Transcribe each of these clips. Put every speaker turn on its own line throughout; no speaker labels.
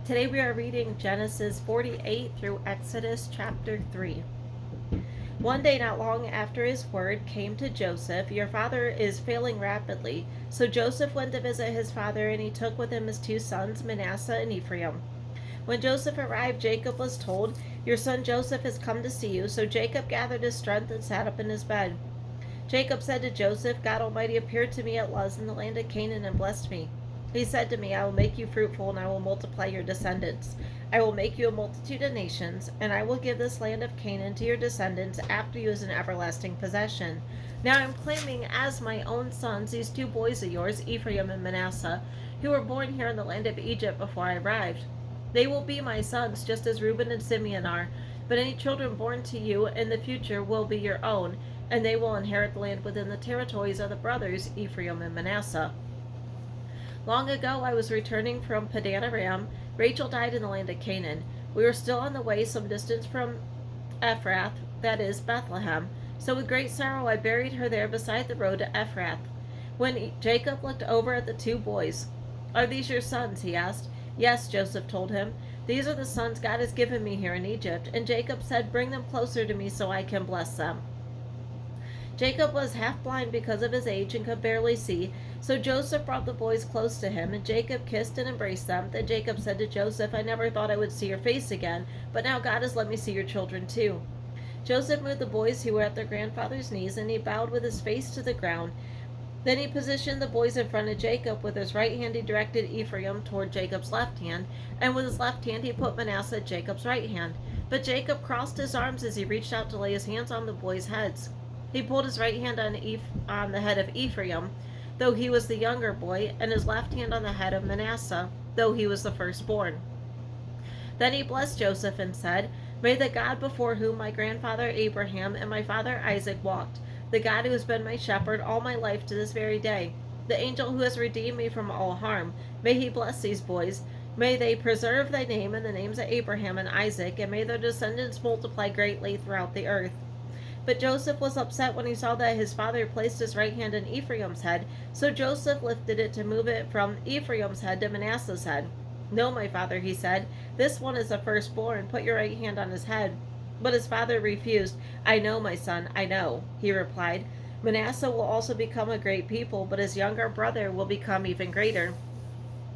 Today we are reading Genesis 48 through Exodus chapter 3. One day, not long after his word came to Joseph, "Your father is failing rapidly." So Joseph went to visit his father, and he took with him his two sons, Manasseh and Ephraim. When Joseph arrived, Jacob was told, "Your son Joseph has come to see you." So Jacob gathered his strength and sat up in his bed. Jacob said to Joseph, "God Almighty appeared to me at Luz in the land of Canaan and blessed me. He said to me, I will make you fruitful, and I will multiply your descendants. I will make you a multitude of nations, and I will give this land of Canaan to your descendants after you as an everlasting possession. Now I am claiming as my own sons these two boys of yours, Ephraim and Manasseh, who were born here in the land of Egypt before I arrived. They will be my sons, just as Reuben and Simeon are. But any children born to you in the future will be your own, and they will inherit the land within the territories of the brothers Ephraim and Manasseh. Long ago I was returning from Padan Aram. Rachel died in the land of Canaan. We were still on the way some distance from Ephrath, that is, Bethlehem. So with great sorrow I buried her there beside the road to Ephrath. When Jacob looked over at the two boys, "Are these your sons?" he asked. "Yes," Joseph told him. "These are the sons God has given me here in Egypt." And Jacob said, "Bring them closer to me so I can bless them." Jacob was half blind because of his age and could barely see, so Joseph brought the boys close to him, and Jacob kissed and embraced them. Then Jacob said to Joseph, "I never thought I would see your face again, but now God has let me see your children too." Joseph moved the boys who were at their grandfather's knees, and he bowed with his face to the ground. Then he positioned the boys in front of Jacob. With his right hand he directed Ephraim toward Jacob's left hand, and with his left hand he put Manasseh at Jacob's right hand. But Jacob crossed his arms as he reached out to lay his hands on the boys' heads. He pulled his right hand on the head of Ephraim, though he was the younger boy, and his left hand on the head of Manasseh, though he was the firstborn. Then he blessed Joseph and said, "May the God before whom my grandfather Abraham and my father Isaac walked, the God who has been my shepherd all my life to this very day, the angel who has redeemed me from all harm, may he bless these boys. May they preserve thy name and the names of Abraham and Isaac, and may their descendants multiply greatly throughout the earth." But Joseph was upset when he saw that his father placed his right hand on Ephraim's head, so Joseph lifted it to move it from Ephraim's head to Manasseh's head. "No, my father," he said, "this one is the firstborn. Put your right hand on his head." But his father refused. "I know, my son, I know," he replied. "Manasseh will also become a great people, but his younger brother will become even greater,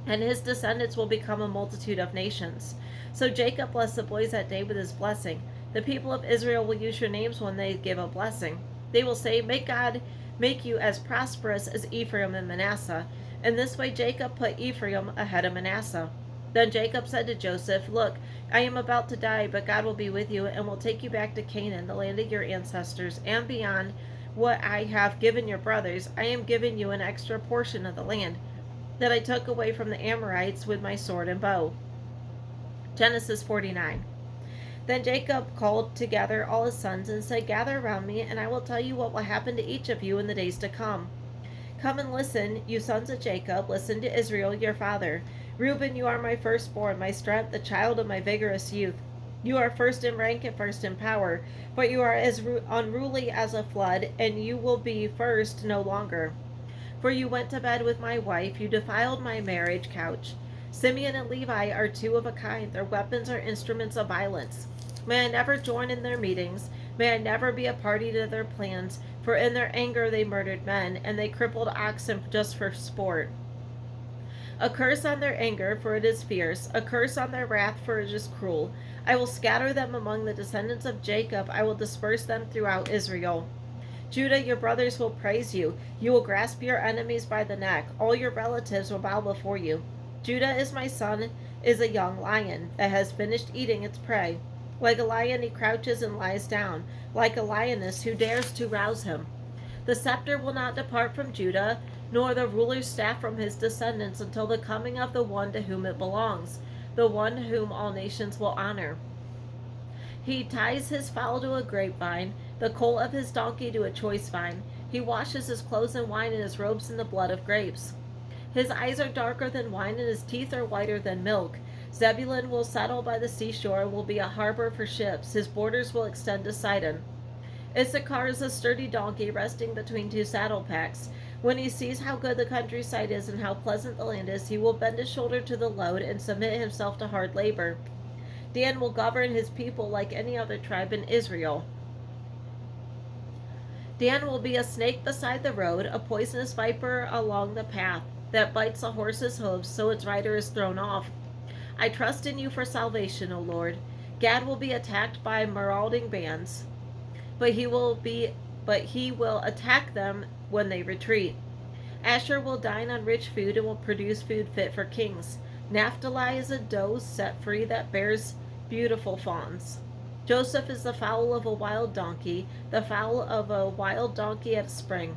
and his descendants will become a multitude of nations." So Jacob blessed the boys that day with his blessing. The people of Israel will use your names when they give a blessing. They will say, "May God make you as prosperous as Ephraim and Manasseh." In this way Jacob put Ephraim ahead of Manasseh. Then Jacob said to Joseph, "Look, I am about to die, but God will be with you and will take you back to Canaan, the land of your ancestors, and beyond what I have given your brothers. I am giving you an extra portion of the land that I took away from the Amorites with my sword and bow." Genesis 49. Then Jacob called together all his sons and said, "Gather around me, and I will tell you what will happen to each of you in the days to come. Come and listen, you sons of Jacob. Listen to Israel, your father. Reuben, you are my firstborn, my strength, the child of my vigorous youth. You are first in rank and first in power, but you are as unruly as a flood, and you will be first no longer. For you went to bed with my wife, you defiled my marriage couch. Simeon and Levi are two of a kind. Their weapons are instruments of violence. May I never join in their meetings. May I never be a party to their plans, for in their anger they murdered men, and they crippled oxen just for sport. A curse on their anger, for it is fierce. A curse on their wrath, for it is cruel. I will scatter them among the descendants of Jacob. I will disperse them throughout Israel. Judah, your brothers will praise you. You will grasp your enemies by the neck. All your relatives will bow before you. Judah is my son, is a young lion that has finished eating its prey. Like a lion he crouches and lies down, like a lioness who dares to rouse him. The scepter will not depart from Judah, nor the ruler's staff from his descendants until the coming of the one to whom it belongs, the one whom all nations will honor. He ties his fowl to a grapevine, the colt of his donkey to a choice vine. He washes his clothes in wine and his robes in the blood of grapes. His eyes are darker than wine and his teeth are whiter than milk. Zebulun will settle by the seashore and will be a harbor for ships. His borders will extend to Sidon. Issachar is a sturdy donkey resting between two saddle packs. When he sees how good the countryside is and how pleasant the land is, he will bend his shoulder to the load and submit himself to hard labor. Dan will govern his people like any other tribe in Israel. Dan will be a snake beside the road, a poisonous viper along the path that bites a horse's hooves so its rider is thrown off. I trust in you for salvation, O Lord. Gad will be attacked by marauding bands, but he will attack them when they retreat. Asher will dine on rich food and will produce food fit for kings. Naphtali is a doe set free that bears beautiful fawns. Joseph is the fowl of a wild donkey, the fowl of a wild donkey at a spring.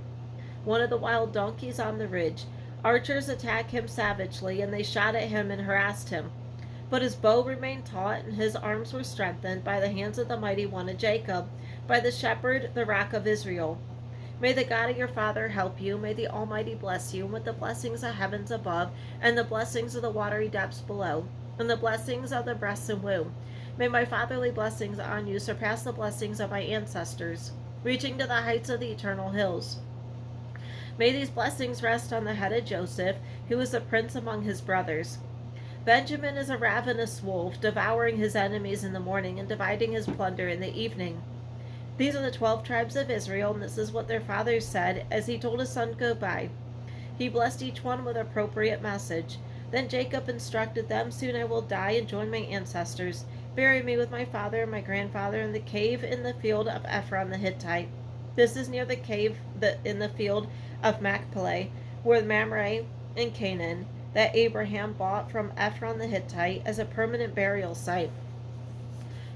One of the wild donkeys on the ridge. Archers attacked him savagely, and they shot at him and harassed him. But his bow remained taut, and his arms were strengthened by the hands of the mighty one of Jacob, by the shepherd, the rock of Israel. May the God of your father help you. May the Almighty bless you with the blessings of heavens above, and the blessings of the watery depths below, and the blessings of the breast and womb. May my fatherly blessings on you surpass the blessings of my ancestors, reaching to the heights of the eternal hills. May these blessings rest on the head of Joseph, who is a prince among his brothers. Benjamin is a ravenous wolf, devouring his enemies in the morning and dividing his plunder in the evening. These are the 12 tribes of Israel, and this is what their father said as he told his son goodbye. He blessed each one with appropriate message. Then Jacob instructed them, soon I will die and join my ancestors. Bury me with my father and my grandfather in the cave in the field of Ephron the Hittite. This is near the cave in the field of Machpelah, where Mamre and Canaan, that Abraham bought from Ephron the Hittite as a permanent burial site.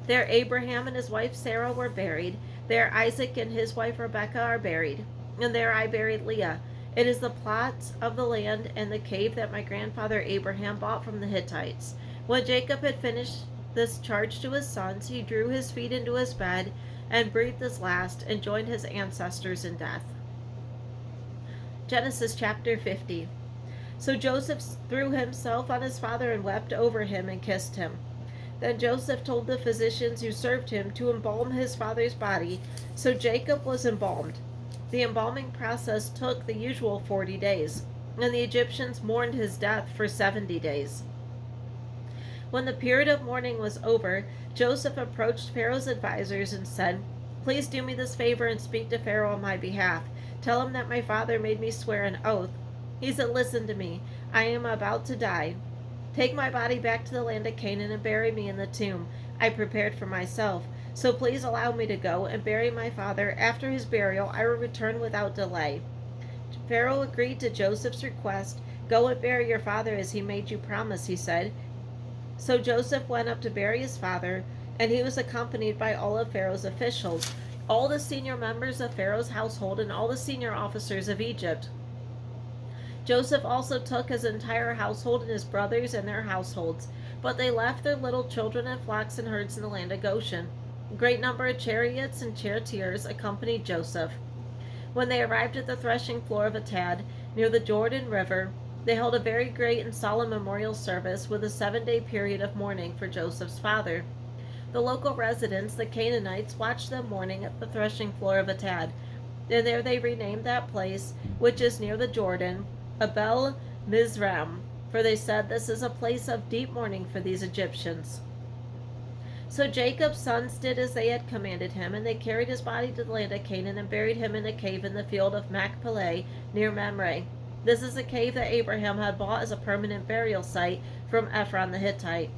There Abraham and his wife Sarah were buried. There Isaac and his wife Rebekah are buried. And there I buried Leah. It is the plot of the land and the cave that my grandfather Abraham bought from the Hittites. When Jacob had finished this charge to his sons, he drew his feet into his bed and breathed his last and joined his ancestors in death. Genesis chapter 50. So Joseph threw himself on his father and wept over him and kissed him. Then Joseph told the physicians who served him to embalm his father's body, so Jacob was embalmed. The embalming process took the usual 40 days, and the Egyptians mourned his death for 70 days. When the period of mourning was over, Joseph approached Pharaoh's advisers and said, Please do me this favor and speak to Pharaoh on my behalf. Tell him that my father made me swear an oath. He said, Listen to me. I am about to die. Take my body back to the land of Canaan and bury me in the tomb I prepared for myself. So please allow me to go and bury my father. After his burial, I will return without delay. Pharaoh agreed to Joseph's request. Go and bury your father as he made you promise, he said. So Joseph went up to bury his father, and he was accompanied by all of Pharaoh's officials, all the senior members of Pharaoh's household, and all the senior officers of Egypt. Joseph also took his entire household and his brothers and their households, but they left their little children and flocks and herds in the land of Goshen. A great number of chariots and charioteers accompanied Joseph. When they arrived at the threshing floor of Atad, near the Jordan River, they held a very great and solemn memorial service with a 7-day period of mourning for Joseph's father. The local residents, the Canaanites, watched them mourning at the threshing floor of Atad, and there they renamed that place, which is near the Jordan, Abel Mizraim, for they said, This is a place of deep mourning for these Egyptians. So Jacob's sons did as they had commanded him, and they carried his body to the land of Canaan and buried him in a cave in the field of Machpelah near Mamre. This is the cave that Abraham had bought as a permanent burial site from Ephron the Hittite.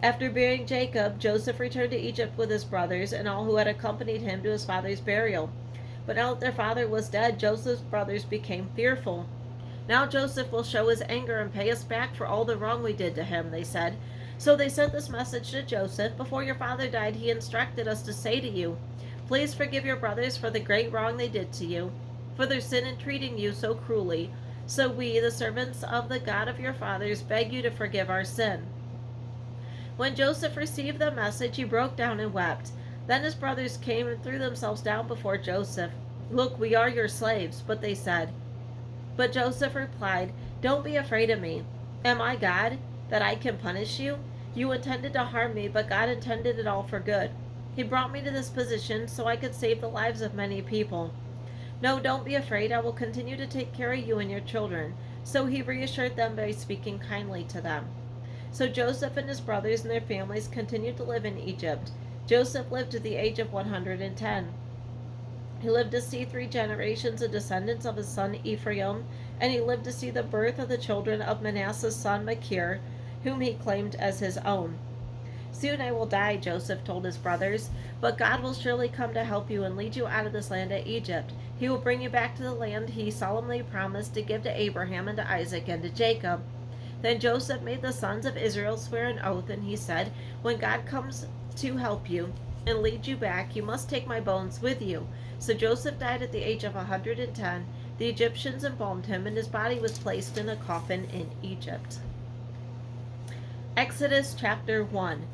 After burying Jacob, Joseph returned to Egypt with his brothers and all who had accompanied him to his father's burial. But now that their father was dead, Joseph's brothers became fearful. Now Joseph will show his anger and pay us back for all the wrong we did to him, they said. So they sent this message to Joseph. Before your father died, he instructed us to say to you, Please forgive your brothers for the great wrong they did to you, for their sin in treating you so cruelly. So we, the servants of the God of your fathers, beg you to forgive our sin. When Joseph received the message, he broke down and wept. Then his brothers came and threw themselves down before Joseph. Look, we are your slaves, but they said. But Joseph replied, Don't be afraid of me. Am I God, that I can punish you? You intended to harm me, but God intended it all for good. He brought me to this position so I could save the lives of many people. No, don't be afraid. I will continue to take care of you and your children." So he reassured them by speaking kindly to them. So Joseph and his brothers and their families continued to live in Egypt. Joseph lived to the age of 110. He lived to see 3 generations of descendants of his son Ephraim, and he lived to see the birth of the children of Manasseh's son Machir, whom he claimed as his own. "Soon I will die," Joseph told his brothers, "but God will surely come to help you and lead you out of this land of Egypt. He will bring you back to the land he solemnly promised to give to Abraham and to Isaac and to Jacob." Then Joseph made the sons of Israel swear an oath, and he said, "When God comes to help you and lead you back, you must take my bones with you." So Joseph died at the age of 110. The Egyptians embalmed him, and his body was placed in a coffin in Egypt. Exodus chapter 1.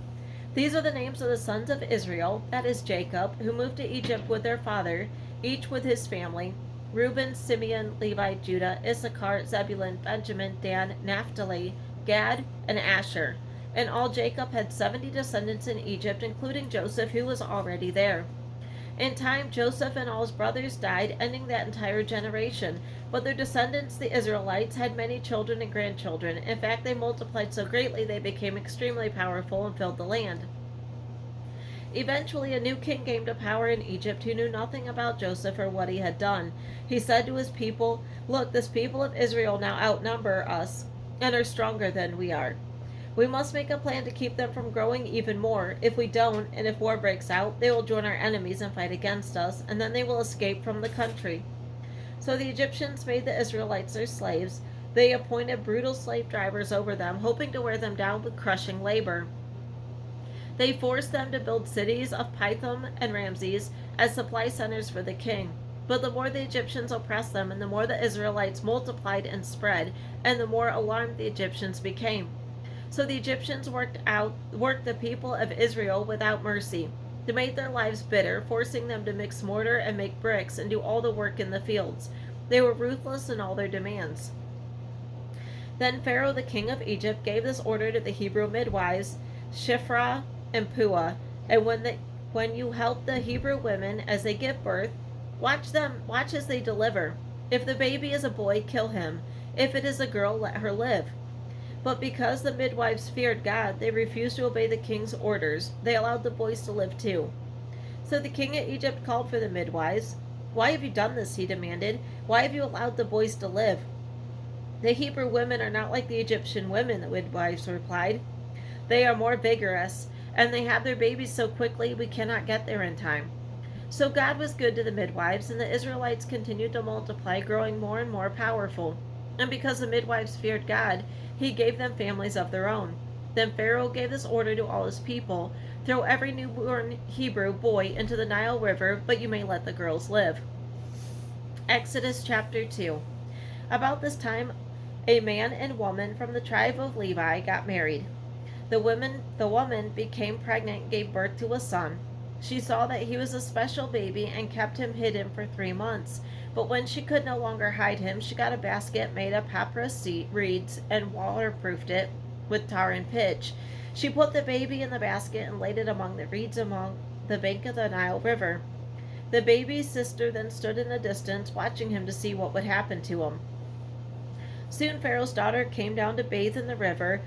These are the names of the sons of Israel, that is Jacob, who moved to Egypt with their father, each with his family: Reuben, Simeon, Levi, Judah, Issachar, Zebulun, Benjamin, Dan, Naphtali, Gad, and Asher. And all Jacob had 70 descendants in Egypt, including Joseph, who was already there. In time, Joseph and all his brothers died, ending that entire generation. But their descendants, the Israelites, had many children and grandchildren. In fact, they multiplied so greatly they became extremely powerful and filled the land. Eventually, a new king came to power in Egypt who knew nothing about Joseph or what he had done. He said to his people, "Look, this people of Israel now outnumber us and are stronger than we are. We must make a plan to keep them from growing even more. If we don't, and if war breaks out, they will join our enemies and fight against us, and then they will escape from the country." So the Egyptians made the Israelites their slaves. They appointed brutal slave drivers over them, hoping to wear them down with crushing labor. They forced them to build cities of Pithom and Ramses as supply centers for the king. But the more the Egyptians oppressed them, and the more the Israelites multiplied and spread, and the more alarmed the Egyptians became. So the Egyptians worked the people of Israel without mercy. They made their lives bitter, forcing them to mix mortar and make bricks and do all the work in the fields. They were ruthless in all their demands. Then Pharaoh, the king of Egypt, gave this order to the Hebrew midwives, Shiphrah and Puah: "And when you help the Hebrew women as they give birth, watch as they deliver. If the baby is a boy, kill him. If it is a girl, let her live." But because the midwives feared God, they refused to obey the king's orders. They allowed the boys to live too. So the king of Egypt called for the midwives. "Why have you done this?" he demanded. "Why have you allowed the boys to live?" "The Hebrew women are not like the Egyptian women," the midwives replied. "They are more vigorous, and they have their babies so quickly we cannot get there in time." So God was good to the midwives, and the Israelites continued to multiply, growing more and more powerful. And because the midwives feared God, he gave them families of their own. Then Pharaoh gave this order to all his people: "Throw every newborn Hebrew boy into the Nile River, but you may let the girls live." Exodus chapter 2. About this time, a man and woman from the tribe of Levi got married. The woman became pregnant and gave birth to a son. She saw that he was a special baby and kept him hidden for 3 months. But when she could no longer hide him, she got a basket made of papyrus reeds and waterproofed it with tar and pitch. She put the baby in the basket and laid it among the reeds along the bank of the Nile River. The baby's sister then stood in the distance, watching him to see what would happen to him. Soon Pharaoh's daughter came down to bathe in the river,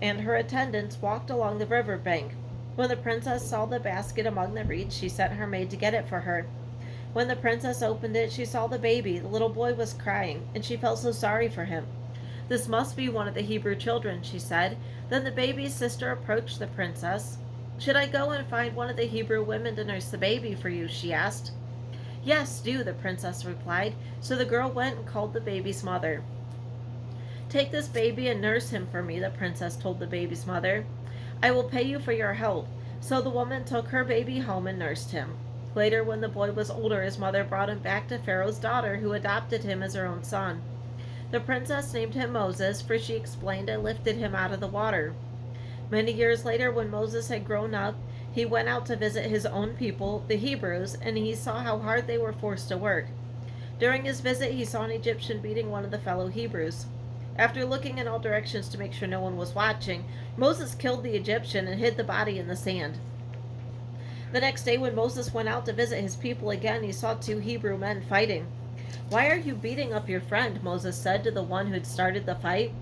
and her attendants walked along the river bank. When the princess saw the basket among the reeds, she sent her maid to get it for her. When the princess opened it, she saw the baby. The little boy was crying, and she felt so sorry for him. "This must be one of the Hebrew children," she said. Then the baby's sister approached the princess. "Should I go and find one of the Hebrew women to nurse the baby for you?" she asked. "Yes, do," the princess replied. So the girl went and called the baby's mother. "Take this baby and nurse him for me," the princess told the baby's mother. "I will pay you for your help." So the woman took her baby home and nursed him. Later, when the boy was older, his mother brought him back to Pharaoh's daughter, who adopted him as her own son. The princess named him Moses, for she explained, "I lifted him out of the water." Many years later, when Moses had grown up, he went out to visit his own people, the Hebrews, and he saw how hard they were forced to work. During his visit, he saw an Egyptian beating one of the fellow Hebrews. After looking in all directions to make sure no one was watching, Moses killed the Egyptian and hid the body in the sand. The next day, when Moses went out to visit his people again, he saw 2 Hebrew men fighting. "Why are you beating up your friend?" Moses said to the one who had started the fight.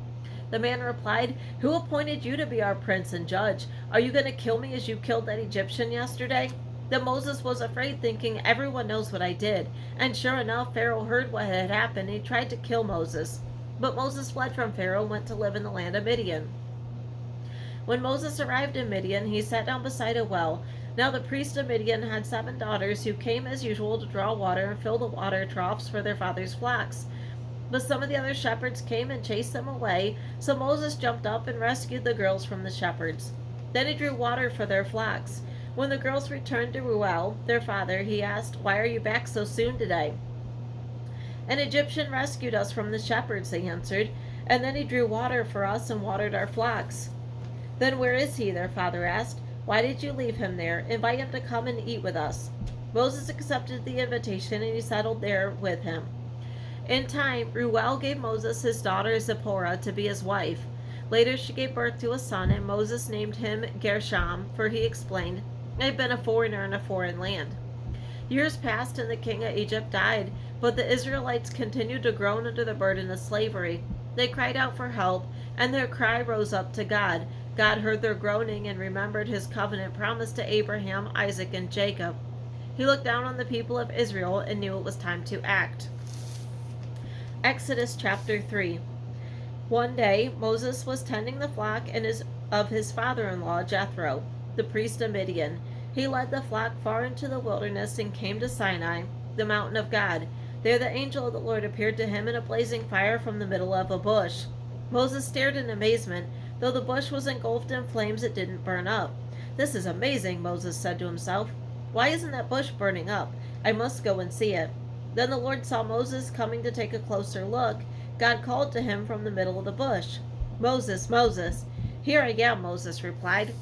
The man replied, "Who appointed you to be our prince and judge? Are you going to kill me as you killed that Egyptian yesterday?" Then Moses was afraid, thinking, "Everyone knows what I did." And sure enough, Pharaoh heard what had happened, and he tried to kill Moses. But Moses fled from Pharaoh and went to live in the land of Midian. When Moses arrived in Midian, he sat down beside a well. Now the priest of Midian had 7 daughters who came as usual to draw water and fill the water troughs for their father's flocks. But some of the other shepherds came and chased them away, so Moses jumped up and rescued the girls from the shepherds. Then he drew water for their flocks. When the girls returned to Reuel, their father, he asked, "Why are you back so soon today?" "An Egyptian rescued us from the shepherds," they answered, "and then he drew water for us and watered our flocks." "Then where is he?" their father asked. "Why did you leave him there? Invite him to come and eat with us." Moses accepted the invitation, and he settled there with him. In time, Reuel gave Moses his daughter Zipporah to be his wife. Later she gave birth to a son, and Moses named him Gershom, for he explained, "I have been a foreigner in a foreign land." Years passed, and the king of Egypt died, but the Israelites continued to groan under the burden of slavery. They cried out for help, and their cry rose up to God. God heard their groaning and remembered his covenant promise to Abraham, Isaac, and Jacob. He looked down on the people of Israel and knew it was time to act. Exodus chapter 3. One day Moses was tending the flock of his father-in-law Jethro, the priest of Midian. He led the flock far into the wilderness and came to Sinai, the mountain of God. There the angel of the Lord appeared to him in a blazing fire from the middle of a bush. Moses stared in amazement. Though the bush was engulfed in flames, it didn't burn up. "This is amazing," Moses said to himself. "Why isn't that bush burning up? I must go and see it." Then the Lord saw Moses coming to take a closer look. God called to him from the middle of the bush, "Moses, Moses." "Here I am," Moses replied.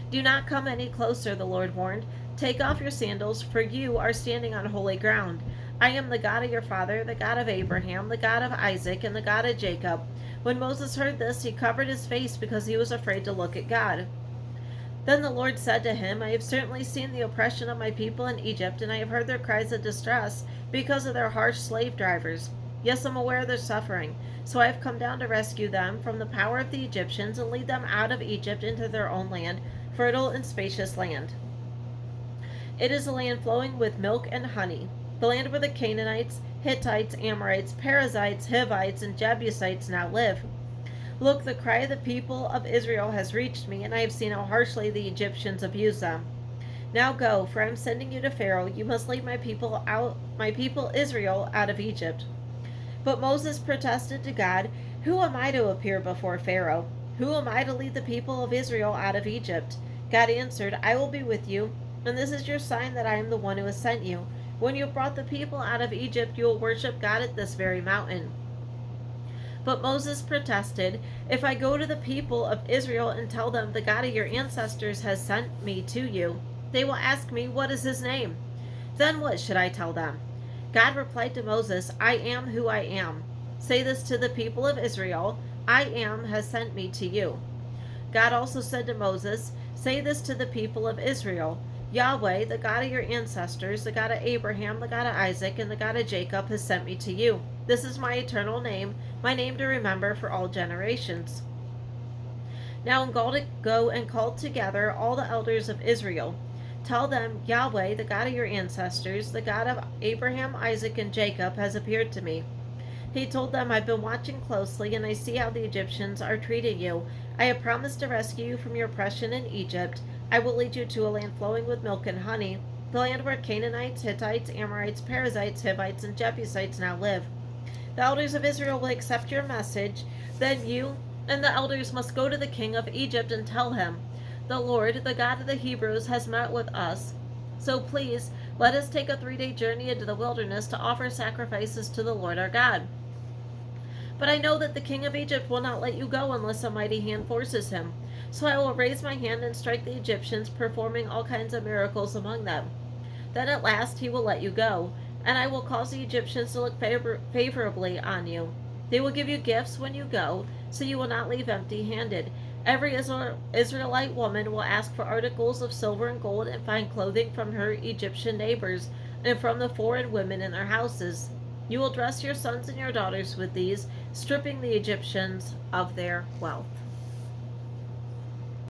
"Do not come any closer," the Lord warned. "Take off your sandals, for you are standing on holy ground. I am the God of your father, the God of Abraham, the God of Isaac, and the God of Jacob." When Moses heard this, he covered his face because he was afraid to look at God. Then the Lord said to him, "I have certainly seen the oppression of my people in Egypt, and I have heard their cries of distress because of their harsh slave drivers. Yes, I'm aware of their suffering, so I have come down to rescue them from the power of the Egyptians and lead them out of Egypt into their own land, fertile and spacious land. It is a land flowing with milk and honey, the land where the Canaanites, Hittites, Amorites, Perizzites, Hivites, and Jebusites now live. Look, the cry of the people of Israel has reached me, and I have seen how harshly the Egyptians abuse them. Now go, for I am sending you to Pharaoh. You must lead my people Israel out of Egypt." But Moses protested to God, "Who am I to appear before Pharaoh? Who am I to lead the people of Israel out of Egypt?" God answered, "I will be with you, and this is your sign that I am the one who has sent you. When you have brought the people out of Egypt, you will worship God at this very mountain." But Moses protested, "If I go to the people of Israel and tell them, 'The God of your ancestors has sent me to you,' they will ask me, 'What is his name?' Then what should I tell them?" God replied to Moses, "I am who I am. Say this to the people of Israel, 'I am has sent me to you.'" God also said to Moses, "Say this to the people of Israel, Yahweh, the God of your ancestors, the God of Abraham, the God of Isaac, and the God of Jacob has sent me to you. This is my eternal name, my name to remember for all generations." Now go and call together all the elders of Israel. Tell them, "Yahweh, the God of your ancestors, the God of Abraham, Isaac, and Jacob, has appeared to me." He told them, "I've been watching closely, and I see how the Egyptians are treating you. I have promised to rescue you from your oppression in Egypt. I will lead you to a land flowing with milk and honey, the land where Canaanites, Hittites, Amorites, Perizzites, Hivites, and Jebusites now live. The elders of Israel will accept your message. Then you and the elders must go to the king of Egypt and tell him, 'The Lord, the God of the Hebrews, has met with us. So please, let us take a 3-day journey into the wilderness to offer sacrifices to the Lord our God.' But I know that the king of Egypt will not let you go unless a mighty hand forces him. So I will raise my hand and strike the Egyptians, performing all kinds of miracles among them. Then at last he will let you go, and I will cause the Egyptians to look favorably on you. They will give you gifts when you go, so you will not leave empty-handed. Every Israelite woman will ask for articles of silver and gold and fine clothing from her Egyptian neighbors and from the foreign women in their houses. You will dress your sons and your daughters with these, stripping the Egyptians of their wealth.